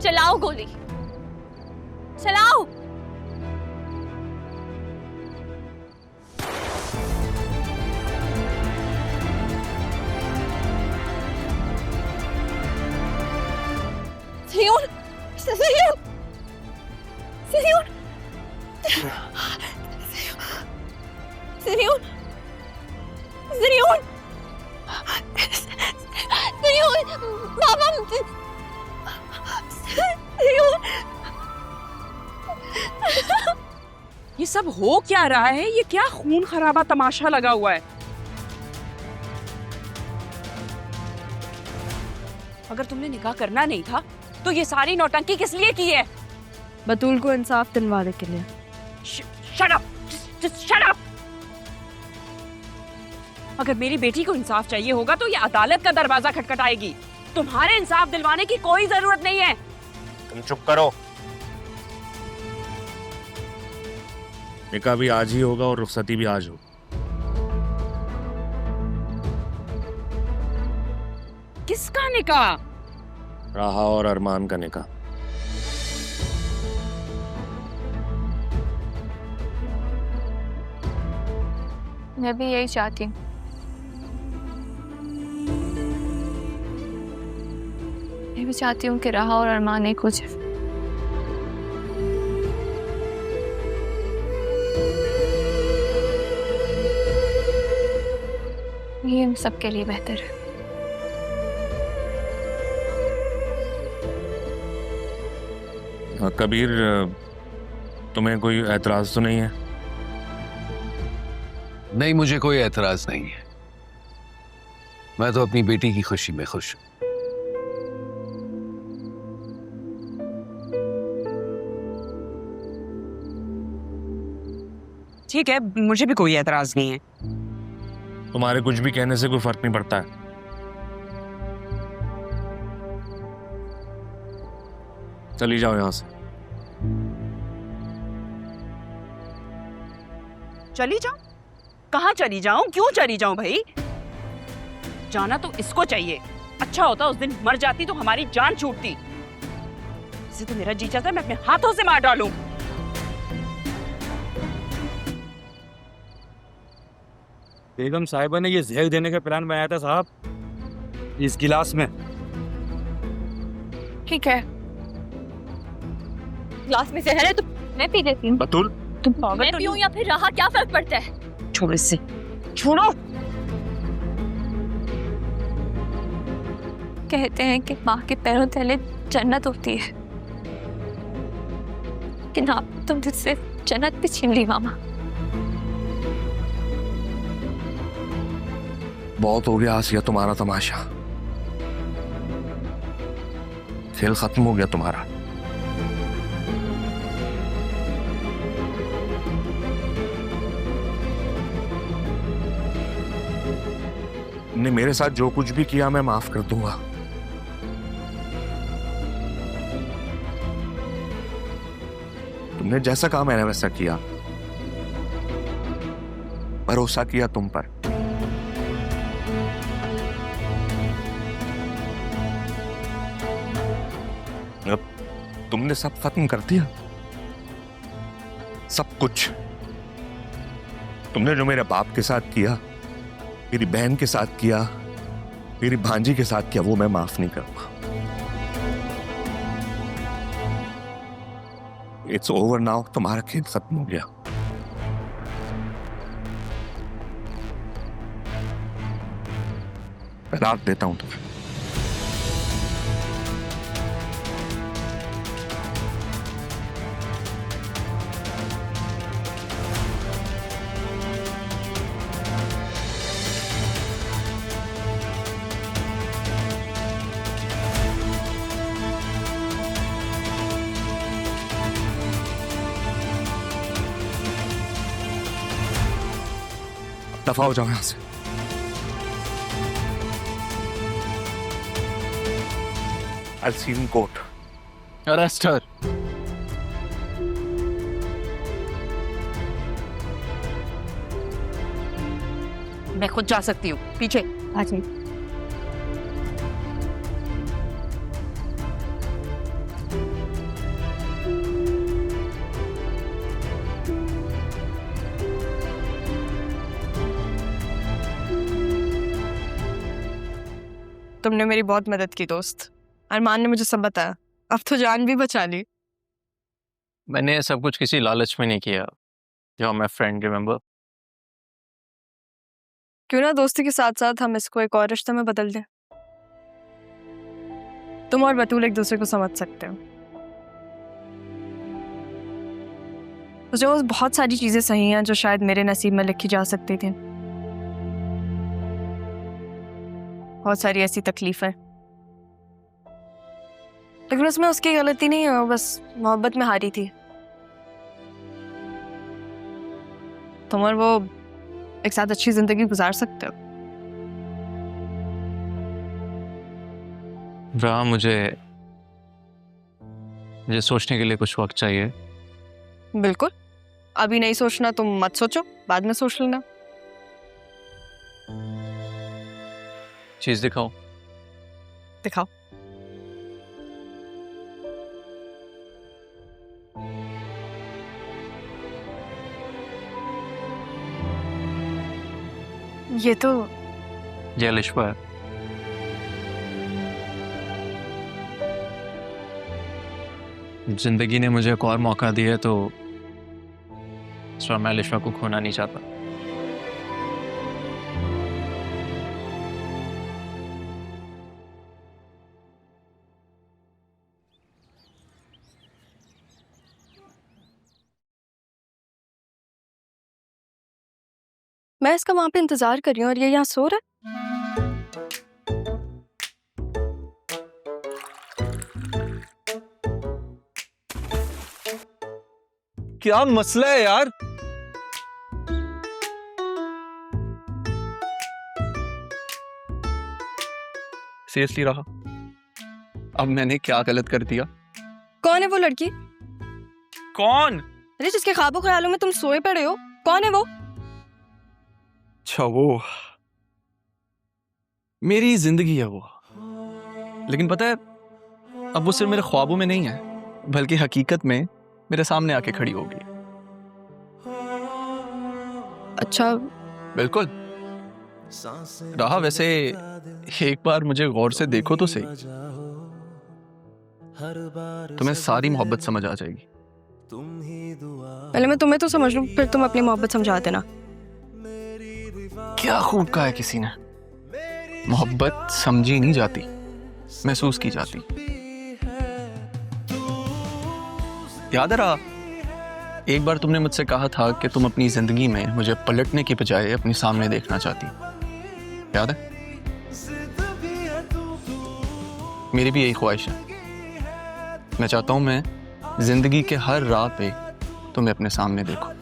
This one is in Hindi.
चलाओ गोली, चलाओ। Señor, señor, señor, señor, señor, señor, बाबा, señor। ये सब हो क्या रहा है? ये क्या खून खराबा तमाशा लगा हुआ है? अगर तुमने निकाह करना नहीं था तो ये सारी नौटंकी किस लिए की है? बतूल को इंसाफ दिलवाने के लिए। Shut up, just shut up। अगर मेरी बेटी को इंसाफ चाहिए होगा तो ये अदालत का दरवाजा खटखटाएगी। तुम्हारे इंसाफ दिलवाने की कोई जरूरत नहीं है। तुम चुप करो। निकाह भी आज ही होगा और रुखसती भी आज हो। किसका निकाह? राहा और अरमान का निकाह। मैं भी यही चाहती हूँ। मैं भी चाहती हूँ कि राहा और अरमान एक हो जाए। ये हम सबके लिए बेहतर है। कबीर, तुम्हें कोई एतराज तो नहीं है? नहीं, मुझे कोई एतराज नहीं है। मैं तो अपनी बेटी की खुशी में खुश हूं। ठीक है, मुझे भी कोई एतराज नहीं है। तुम्हारे कुछ भी कहने से कोई फर्क नहीं पड़ता है। चली जाओ यहां से। चली जाऊं? कहाँ चली जाऊं? क्यों चली जाऊं भाई? जाना तो इसको चाहिए। अच्छा होता उस दिन मर जाती तो हमारी जान छूटती। इसे तो मेरा जी चाहता है मैं अपने हाथों से मार डालूं। बेगम साहिबा ने ये जहर देने का प्लान बनाया था साहब, इस गिलास में। ठीक है, गिलास में जहर है तो मैं पी लेती हूँ। बतूल, तुम पागल मैं तो पीऊँ या फिर राहा, क्या फर्क पड़ता है? छोड़ो इससे, छोड़ो। कहते हैं कि माँ के पैरों तले जन्नत होती है, लेकिन आप तुम मुझसे जन्नत भी छीन ली मामा। बहुत हो गया आसिया तुम्हारा तमाशा। खेल खत्म हो गया तुम्हारा। तुमने मेरे साथ जो कुछ भी किया मैं माफ कर दूंगा। तुमने जैसा कहा मैंने वैसा किया। भरोसा किया तुम पर। अब तुमने सब खत्म कर दिया, सब कुछ। तुमने जो मेरे बाप के साथ किया, मेरी बहन के साथ किया, मेरी भांजी के साथ किया, वो मैं माफ नहीं करूंगा। It's over now. तुम्हारा खेल खत्म हो गया। मैं रात देता हूं तुम्हें। दफा हो जाओ यहां से। I'll see you in court. Arrest her. मैं खुद जा सकती हूँ, पीछे आ जाइए। तुमने मेरी बहुत मदद की दोस्त। अरमान ने मुझे सब बताया, अब तो जान भी बचा ली। मैंने सब कुछ किसी लालच में नहीं किया। जो माय फ्रेंड रिमेंबर। क्यों ना दोस्ती के साथ साथ हम इसको एक और रिश्ते में बदल दें। तुम और बतूल एक दूसरे को समझ सकते हो। जो बहुत सारी चीजें सही हैं जो शायद मेरे नसीब में लिखी जा सकती थी। बहुत सारी ऐसी तकलीफें, लेकिन उसमें उसकी गलती नहीं है, वो बस मोहब्बत में हारी थी। तुम और वो एक साथ अच्छी जिंदगी गुजार सकते हो। वहाँ मुझे सोचने के लिए कुछ वक्त चाहिए। बिल्कुल, अभी नहीं सोचना तुम मत सोचो, बाद में सोच लेना। चीज दिखाओ। दिखाओ। ये तो ये अलिशा है। जिंदगी ने मुझे एक और मौका दिया तो मैं अलिशा को खोना नहीं चाहता। मैं इसका वहां पे इंतजार कर रही हूँ और ये यहाँ सो रहा है। क्या मसला है यार? सीरियसली रहा, अब मैंने क्या गलत कर दिया? कौन है वो लड़की? कौन? अरे जिसके ख्वाबों ख्यालों में तुम सोए पड़े हो, कौन है वो? अच्छा, वो मेरी जिंदगी है वो। लेकिन पता है, अब वो सिर्फ मेरे ख्वाबों में नहीं है, बल्कि हकीकत में मेरे सामने आके खड़ी होगी। अच्छा, बिल्कुल रहा। वैसे एक बार मुझे गौर से देखो तो सही, तुम्हें सारी मोहब्बत समझ आ जाएगी। पहले मैं तुम्हें तो समझ लूं, फिर तुम अपनी मोहब्बत समझा देना। क्या खूब कहा है किसी ने, मोहब्बत समझी नहीं जाती, महसूस की जाती। याद है रहा, एक बार तुमने मुझसे कहा था कि तुम अपनी जिंदगी में मुझे पलटने की बजाय अपने सामने देखना चाहती। याद है? मेरी भी यही ख्वाहिश है। मैं चाहता हूं मैं जिंदगी के हर राह पे तुम्हें अपने सामने देखूं।